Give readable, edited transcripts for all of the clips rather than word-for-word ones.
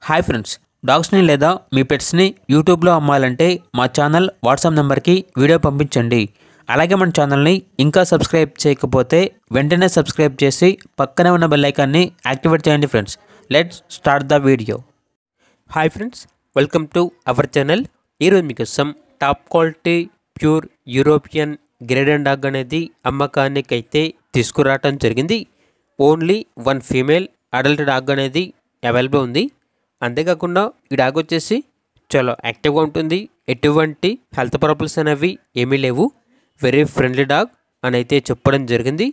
Hi friends, డాగ్స్ని లేదా మీ పెట్స్ని యూట్యూబ్లో అమ్మాలంటే మా ఛానల్ వాట్సాప్ నెంబర్కి వీడియో పంపించండి. అలాగే మన ఛానల్ని ఇంకా సబ్స్క్రైబ్ చేయకపోతే వెంటనే సబ్స్క్రైబ్ చేసి పక్కనే ఉన్న బెల్ ఐకాన్ని యాక్టివేట్ చేయండి friends. Let's start the video. Hi friends, welcome to our channel. ఈరోజు మీకోసం top quality pure European great Dane dog అనేది అమ్మకానికి అయితే తీసుకురావటం జరిగింది. Only one female adult dog అనేది అవైలబుల్ ఉంది. అంతేకాకుండా ఈ డాగ్ వచ్చేసి చాలా యాక్టివ్గా ఉంటుంది. ఎటువంటి హెల్త్ ప్రాబ్లమ్స్ అనేవి ఏమీ లేవు. వెరీ ఫ్రెండ్లీ డాగ్ అని అయితే చెప్పడం జరిగింది.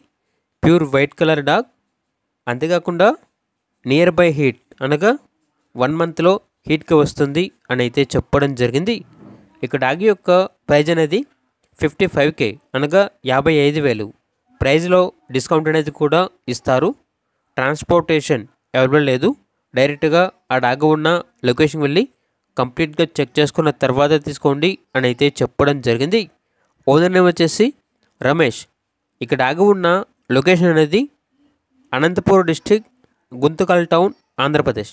Pure white colour dog. అంతేకాకుండా నియర్ బై హీట్ అనగా 1 మంత్లో హీట్కి వస్తుంది అని అయితే చెప్పడం జరిగింది. ఇక డాగ్ యొక్క ప్రైజ్ అనేది 55K అనగా 55,000. ప్రైజ్లో డిస్కౌంట్ అనేది కూడా ఇస్తారు. ట్రాన్స్పోర్టేషన్ అవైలబుల్ లేదు. డైరెక్ట్గా ఆ డాగ్ ఉన్న లొకేషన్కి వెళ్ళి కంప్లీట్గా చెక్ చేసుకున్న తర్వాత తీసుకోండి అని అయితే చెప్పడం జరిగింది. ఓనర్ నేమ్ వచ్చేసి రమేష్. ఇక డాగ్ ఉన్న లొకేషన్ అనేది అనంతపూర్ డిస్టిక్, గుంతకల్ టౌన్, ఆంధ్రప్రదేశ్.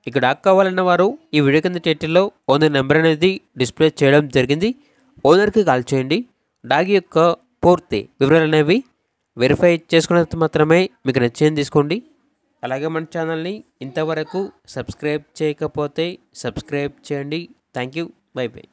ఇక డాగ్ కావాలన్న వారు ఈ వీడియో కింద టైటిల్లో ఓనర్ నెంబర్ అనేది డిస్ప్లే చేయడం జరిగింది. ఓనర్కి కాల్ చేయండి. డాగ్ యొక్క పూర్తి వివరాలు అనేవి వెరిఫై చేసుకున్నంత మాత్రమే మీకు నచ్చింది తీసుకోండి. అలాగే మన ఛానల్ని ఇంతవరకు సబ్స్క్రైబ్ చేయకపోతే సబ్స్క్రైబ్ చేయండి. Thank you. By by.